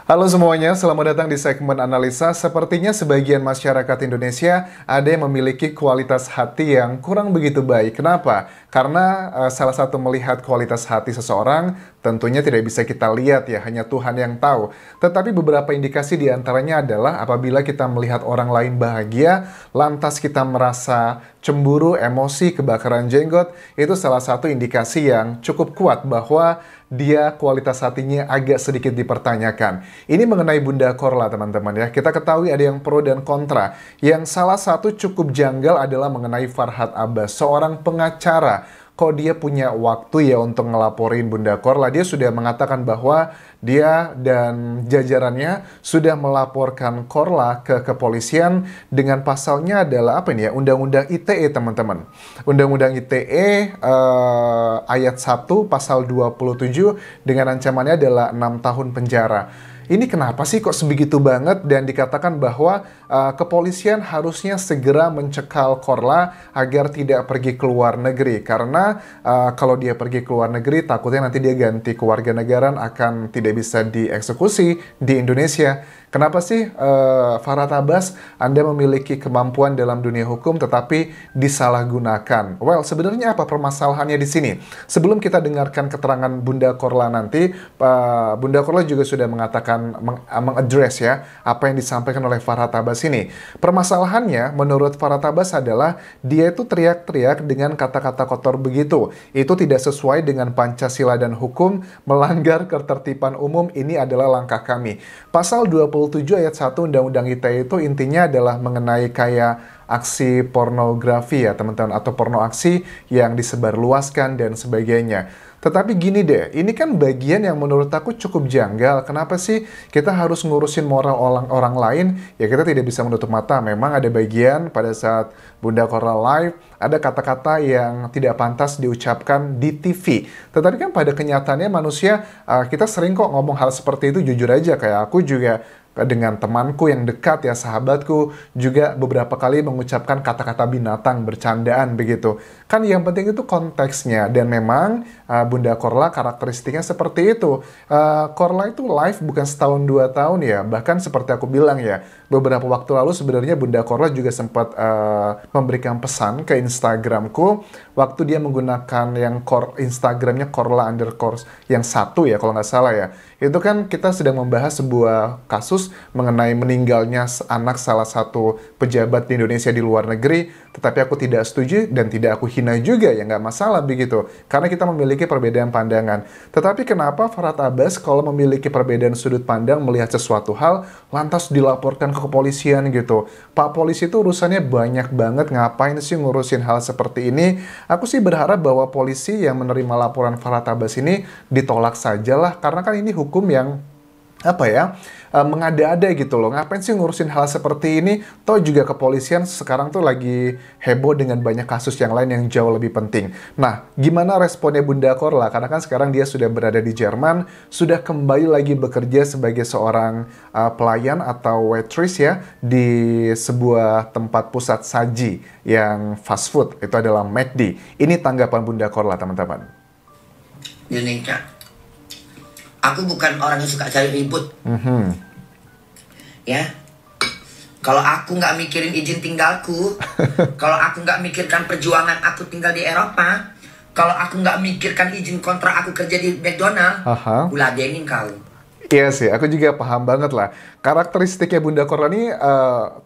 Halo semuanya, selamat datang di segmen analisa. Sepertinya sebagian masyarakat Indonesia ada yang memiliki kualitas hati yang kurang begitu baik. Kenapa? Karena salah satu melihat kualitas hati seseorang tentunya tidak bisa kita lihat ya, hanya Tuhan yang tahu. Tetapi beberapa indikasi diantaranya adalah apabila kita melihat orang lain bahagia, lantas kita merasa cemburu, emosi, kebakaran jenggot, itu salah satu indikasi yang cukup kuat bahwa dia kualitas hatinya agak sedikit dipertanyakan. Ini mengenai Bunda Korla teman-teman ya. Kita ketahui ada yang pro dan kontra. Yang salah satu cukup janggal adalah mengenai Farhad Abbas, seorang pengacara. Kok dia punya waktu ya untuk ngelaporin Bunda Korla? Dia sudah mengatakan bahwa dia dan jajarannya sudah melaporkan Korla ke kepolisian dengan pasalnya adalah apa ini ya? Undang-Undang ITE teman-teman. Undang-Undang ITE ayat 1 pasal 27 dengan ancamannya adalah 6 tahun penjara. Ini kenapa sih kok sebegitu banget dan dikatakan bahwa kepolisian harusnya segera mencekal Korla agar tidak pergi ke luar negeri karena kalau dia pergi ke luar negeri takutnya nanti dia ganti kewarganegaraan akan tidak bisa dieksekusi di Indonesia. Kenapa sih Farhad Abbas Anda memiliki kemampuan dalam dunia hukum tetapi disalahgunakan? Well, sebenarnya apa permasalahannya di sini? Sebelum kita dengarkan keterangan Bunda Korla nanti, Bunda Korla juga sudah mengatakan mengadres ya apa yang disampaikan oleh Farhad Abbas ini. Permasalahannya menurut Farhad Abbas adalah dia itu teriak-teriak dengan kata-kata kotor begitu. Itu tidak sesuai dengan Pancasila dan hukum, melanggar ketertiban umum. Ini adalah langkah kami. Pasal 27 ayat 1 Undang-Undang ITE itu intinya adalah mengenai kayak aksi pornografi ya teman-teman, atau porno aksi yang disebarluaskan dan sebagainya. Tetapi gini deh, ini kan bagian yang menurut aku cukup janggal. Kenapa sih kita harus ngurusin moral orang lain? Ya kita tidak bisa menutup mata. Memang ada bagian pada saat Bunda Korla live, ada kata-kata yang tidak pantas diucapkan di TV. Tetapi kan pada kenyataannya manusia, kita sering kok ngomong hal seperti itu, jujur aja. Kayak aku juga dengan temanku yang dekat ya, sahabatku juga beberapa kali mengucapkan kata-kata binatang, bercandaan begitu. Kan yang penting itu konteksnya, dan memang Bunda Korla karakteristiknya seperti itu. Korla itu live bukan setahun 2 tahun ya, bahkan seperti aku bilang ya, beberapa waktu lalu sebenarnya Bunda Korla juga sempat memberikan pesan ke Instagramku waktu dia menggunakan yang Instagramnya Korla underscore yang 1 ya kalau nggak salah ya. Itu kan kita sedang membahas sebuah kasus mengenai meninggalnya anak salah satu pejabat di Indonesia di luar negeri, tetapi aku tidak setuju dan tidak aku hina juga, ya nggak masalah begitu, karena kita memiliki perbedaan pandangan. Tetapi kenapa Farhad Abbas kalau memiliki perbedaan sudut pandang melihat sesuatu hal, lantas dilaporkan ke kepolisian gitu? Pak polisi itu urusannya banyak banget, ngapain sih ngurusin hal seperti ini? Aku sih berharap bahwa polisi yang menerima laporan Farhad Abbas ini ditolak sajalah, karena kan ini hukum yang apa ya, mengada-ada gitu loh. Ngapain sih ngurusin hal seperti ini? Toh juga kepolisian sekarang tuh lagi heboh dengan banyak kasus yang lain yang jauh lebih penting. Nah, gimana responnya Bunda Korla? Karena kan sekarang dia sudah berada di Jerman, sudah kembali lagi bekerja sebagai seorang pelayan atau waitress ya, di sebuah tempat pusat saji yang fast food, itu adalah McD. Ini tanggapan Bunda Korla, teman-teman. Gini Kak, aku bukan orang yang suka cari ribut. Ya, kalau aku nggak mikirin izin tinggalku, kalau aku nggak mikirkan perjuangan aku tinggal di Eropa, kalau aku nggak mikirkan izin kontrak aku kerja di McDonald, ladenin kau. Iya sih, aku juga paham banget lah. Karakteristiknya Bunda Korla ini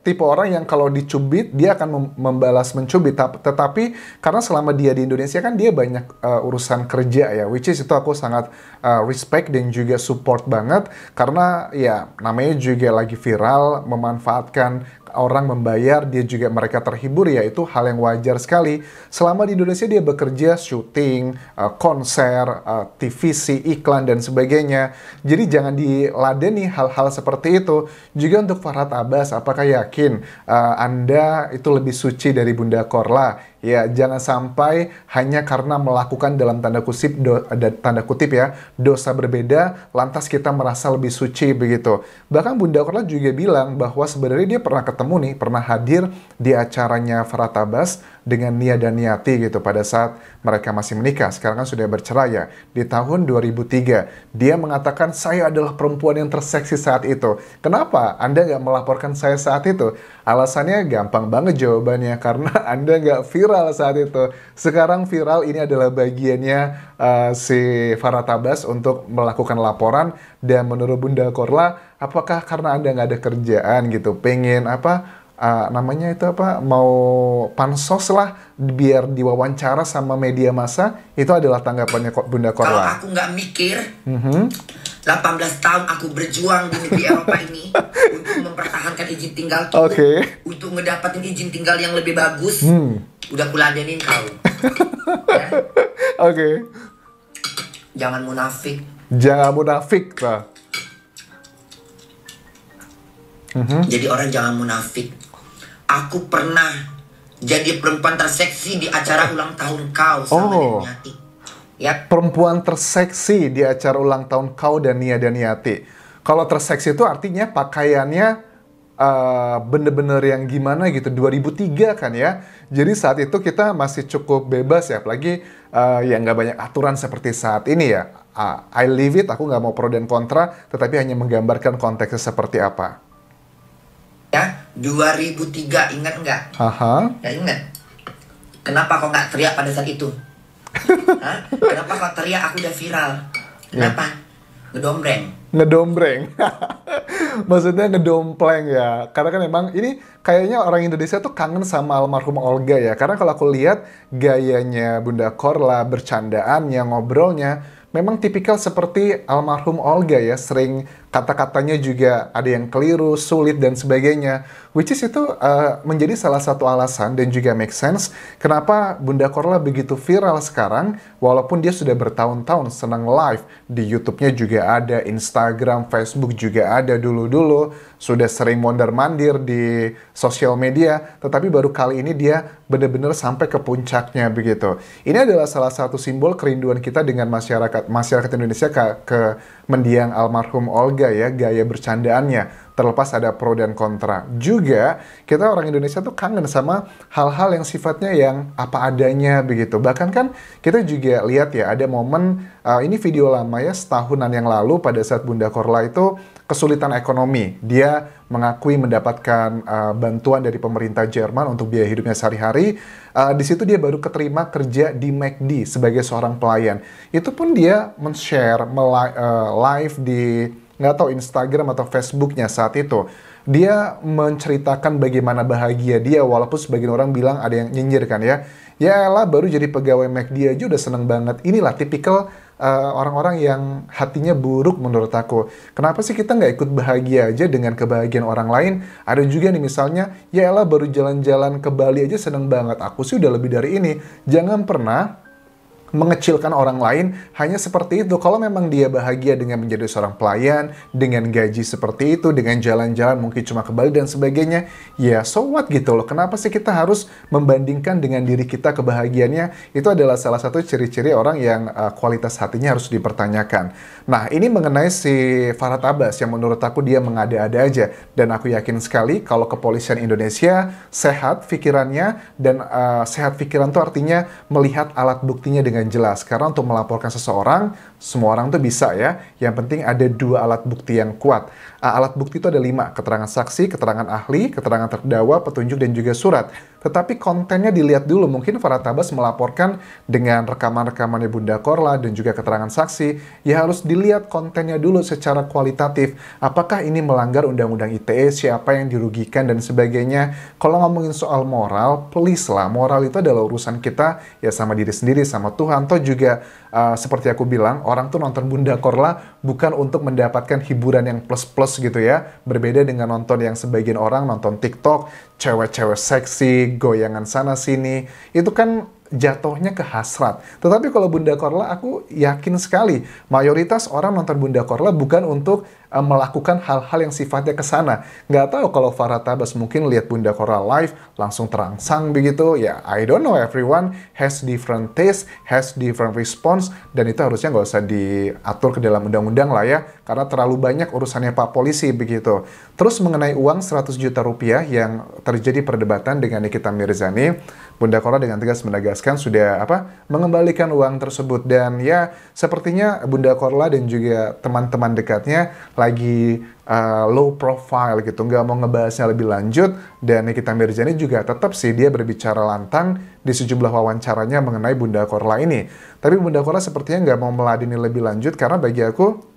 tipe orang yang kalau dicubit, dia akan membalas mencubit. Tetapi karena selama dia di Indonesia kan dia banyak urusan kerja ya, which is itu aku sangat respect dan juga support banget. Karena ya namanya juga lagi viral, memanfaatkan orang membayar, dia juga mereka terhibur ya, itu hal yang wajar sekali. Selama di Indonesia dia bekerja, syuting, konser, TVC, iklan, dan sebagainya. Jadi jangan diladeni hal-hal seperti itu. Juga untuk Farhad Abbas, apakah yakin Anda itu lebih suci dari Bunda Korla? Ya, jangan sampai hanya karena melakukan dalam tanda kutip ya, dosa berbeda, lantas kita merasa lebih suci begitu. Bahkan Bunda Korla juga bilang bahwa sebenarnya dia pernah ketemu nih, pernah hadir di acaranya Farhad Abbas dengan Nia dan Niati gitu pada saat mereka masih menikah. Sekarang kan sudah bercerai ya. Di tahun 2003, dia mengatakan saya adalah perempuan yang terseksi saat itu. Kenapa Anda nggak melaporkan saya saat itu? Alasannya gampang banget jawabannya, karena Anda nggak viral saat itu. Sekarang viral, ini adalah bagiannya si Farah Tabas untuk melakukan laporan. Dan menurut Bunda Korla, apakah karena Anda nggak ada kerjaan gitu, pengen namanya itu mau pansos lah biar diwawancara sama media massa? Itu adalah tanggapannya Bunda Korla. Kalau aku nggak mikir, 18 tahun aku berjuang di negeri Eropa ini untuk mempertahankan izin tinggalku, untuk ngedapatin izin tinggal yang lebih bagus, udah kuladenin kau. Ya? Jangan munafik. Jangan munafik, Pak. Jadi orang jangan munafik. Aku pernah jadi perempuan terseksi di acara ulang tahun kau sama Niati. Ya. Perempuan terseksi di acara ulang tahun kau dan Nia dan Niati. Kalau terseksi itu artinya pakaiannya bener-bener yang gimana gitu, 2003 kan ya. Jadi saat itu kita masih cukup bebas ya, apalagi ya nggak banyak aturan seperti saat ini ya. I leave it, aku nggak mau pro dan kontra, tetapi hanya menggambarkan konteksnya seperti apa. Ya, 2003, ingat nggak? Ya ingat. Kenapa kau nggak teriak pada saat itu? Kenapa kau teriak aku udah viral? Kenapa? Ngedombreng. Maksudnya ngedompleng ya. Karena kan memang ini kayaknya orang Indonesia tuh kangen sama almarhum Olga ya. Karena kalau aku lihat gayanya Bunda Korla, bercandaannya, ngobrolnya, memang tipikal seperti almarhum Olga ya. Sering kata-katanya juga ada yang keliru, sulit, dan sebagainya. Which is itu menjadi salah satu alasan dan juga make sense kenapa Bunda Korla begitu viral sekarang, walaupun dia sudah bertahun-tahun senang live. Di YouTube-nya juga ada, Instagram, Facebook juga ada dulu-dulu. Sudah sering mondar-mandir di sosial media, tetapi baru kali ini dia benar-benar sampai ke puncaknya begitu. Ini adalah salah satu simbol kerinduan kita dengan masyarakat Indonesia ke mendiang almarhum Olga ya, gaya bercandaannya. Terlepas ada pro dan kontra. Juga kita orang Indonesia tuh kangen sama hal-hal yang sifatnya yang apa adanya begitu. Bahkan kan kita juga lihat ya, ada momen, ini video lama ya, setahunan yang lalu pada saat Bunda Korla itu kesulitan ekonomi. Dia mengakui mendapatkan bantuan dari pemerintah Jerman untuk biaya hidupnya sehari-hari. Di situ dia baru keterima kerja di McD sebagai seorang pelayan. Itu pun dia men-share, live di nggak tahu Instagram atau Facebooknya saat itu. Dia menceritakan bagaimana bahagia dia, walaupun sebagian orang bilang ada yang nyinyir kan ya. Ya elah, baru jadi pegawai McD aja udah seneng banget. Inilah tipikal orang-orang yang hatinya buruk menurut aku. Kenapa sih kita nggak ikut bahagia aja dengan kebahagiaan orang lain? Ada juga nih misalnya, ya elah baru jalan-jalan ke Bali aja seneng banget. Aku sih udah lebih dari ini. Jangan pernah mengecilkan orang lain hanya seperti itu. Kalau memang dia bahagia dengan menjadi seorang pelayan, dengan gaji seperti itu, dengan jalan-jalan mungkin cuma ke Bali dan sebagainya, ya so what gitu loh. Kenapa sih kita harus membandingkan dengan diri kita kebahagiaannya? Itu adalah salah satu ciri-ciri orang yang kualitas hatinya harus dipertanyakan. Nah, ini mengenai si Farah Tabas yang menurut aku dia mengada-ada aja. Dan aku yakin sekali kalau kepolisian Indonesia sehat pikirannya, dan sehat pikiran itu artinya melihat alat buktinya dengan jelas. Karena untuk melaporkan seseorang, semua orang tuh bisa ya. Yang penting ada 2 alat bukti yang kuat. Alat bukti itu ada 5, keterangan saksi, keterangan ahli, keterangan terdakwa, petunjuk, dan juga surat. Tetapi kontennya dilihat dulu. Mungkin Farah Tabas melaporkan dengan rekaman-rekamannya Bunda Korla dan juga keterangan saksi. Ya harus dilihat kontennya dulu secara kualitatif. Apakah ini melanggar Undang-Undang ITE, siapa yang dirugikan, dan sebagainya. Kalau ngomongin soal moral, please lah. Moral itu adalah urusan kita ya sama diri sendiri, sama Tuhan. Toh juga seperti aku bilang, orang tuh nonton Bunda Korla bukan untuk mendapatkan hiburan yang plus-plus gitu ya. Berbeda dengan nonton yang sebagian orang nonton TikTok, cewek-cewek seksi, goyangan sana-sini. Itu kan jatuhnya ke hasrat. Tetapi kalau Bunda Korla, aku yakin sekali mayoritas orang nonton Bunda Korla bukan untuk melakukan hal-hal yang sifatnya ke sana. Nggak tahu kalau Farah Tabas mungkin lihat Bunda Korla live, langsung terangsang begitu. Ya, I don't know, everyone has different taste, has different response, dan itu harusnya nggak usah diatur ke dalam undang-undang lah ya, karena terlalu banyak urusannya Pak Polisi begitu. Terus mengenai uang 100 juta rupiah yang terjadi perdebatan dengan Nikita Mirzani, Bunda Korla dengan tegas menegaskan sudah mengembalikan uang tersebut, dan ya sepertinya Bunda Korla dan juga teman-teman dekatnya lagi low profile gitu, nggak mau ngebahasnya lebih lanjut. Dan Nikita Mirzani juga tetap sih dia berbicara lantang di sejumlah wawancaranya mengenai Bunda Korla ini. Tapi Bunda Korla sepertinya nggak mau meladeni lebih lanjut, karena bagi aku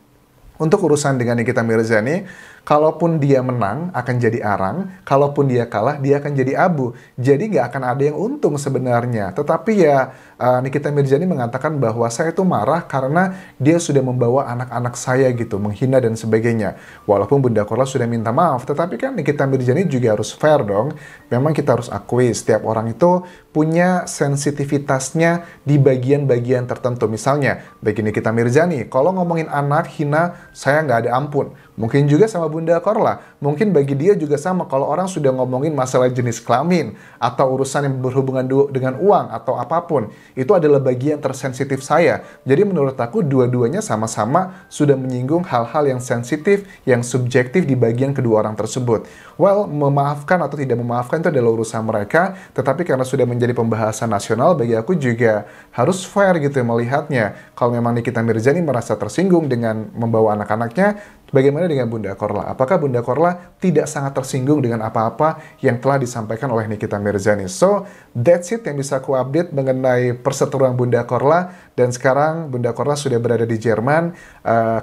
untuk urusan dengan Nikita Mirzani, kalaupun dia menang akan jadi arang, kalaupun dia kalah dia akan jadi abu. Jadi nggak akan ada yang untung sebenarnya. Tetapi ya Nikita Mirzani mengatakan bahwa saya itu marah karena dia sudah membawa anak-anak saya gitu, menghina dan sebagainya. Walaupun Bunda Korla sudah minta maaf, tetapi kan Nikita Mirzani juga harus fair dong. Memang kita harus akui setiap orang itu punya sensitivitasnya di bagian-bagian tertentu. Misalnya bagi Nikita Mirzani, kalau ngomongin anak hina, saya nggak ada ampun. Mungkin juga sama Bunda Korla, mungkin bagi dia juga sama kalau orang sudah ngomongin masalah jenis kelamin atau urusan yang berhubungan dengan uang atau apapun, itu adalah bagian tersensitif saya. Jadi menurut aku dua-duanya sama-sama sudah menyinggung hal-hal yang sensitif, yang subjektif di bagian kedua orang tersebut. Well, memaafkan atau tidak memaafkan itu adalah urusan mereka, tetapi karena sudah menjadi pembahasan nasional, bagi aku juga harus fair gitu melihatnya. Kalau memang Nikita Mirzani merasa tersinggung dengan membawa anak-anaknya, bagaimana dengan Bunda Korla? Apakah Bunda Korla tidak sangat tersinggung dengan apa-apa yang telah disampaikan oleh Nikita Mirzani? So, that's it yang bisa aku update mengenai perseteruan Bunda Korla. Dan sekarang Bunda Korla sudah berada di Jerman,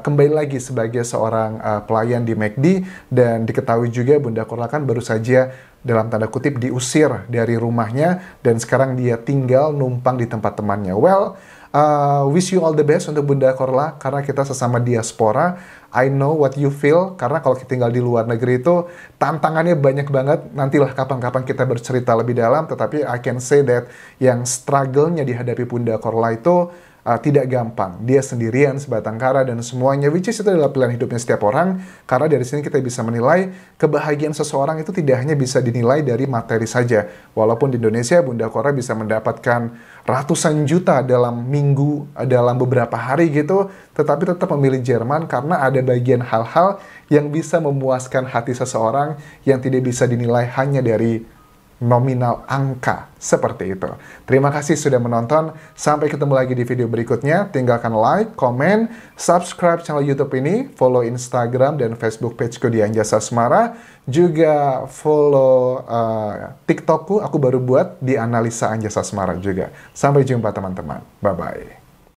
kembali lagi sebagai seorang pelayan di McD. Dan diketahui juga Bunda Korla kan baru saja dalam tanda kutip diusir dari rumahnya, dan sekarang dia tinggal numpang di tempat temannya. Well, wish you all the best untuk Bunda Korla, karena kita sesama diaspora. I know what you feel, karena kalau kita tinggal di luar negeri itu tantangannya banyak banget. Nantilah kapan-kapan kita bercerita lebih dalam, tetapi I can say that yang struggle-nya dihadapi Bunda Korla itu tidak gampang. Dia sendirian, sebatang kara, dan semuanya, which is itu adalah pilihan hidupnya setiap orang. Karena dari sini kita bisa menilai kebahagiaan seseorang itu tidak hanya bisa dinilai dari materi saja. Walaupun di Indonesia Bunda Korla bisa mendapatkan ratusan juta dalam minggu, dalam beberapa hari gitu, tetapi tetap memilih Jerman karena ada bagian hal-hal yang bisa memuaskan hati seseorang yang tidak bisa dinilai hanya dari nominal angka seperti itu. Terima kasih sudah menonton. Sampai ketemu lagi di video berikutnya. Tinggalkan like, komen, subscribe channel YouTube ini, follow Instagram dan Facebook pageku di Anjasa Asmara, juga follow TikTokku. Aku baru buat di Analisa Anjasa Asmara juga. Sampai jumpa teman-teman. Bye bye.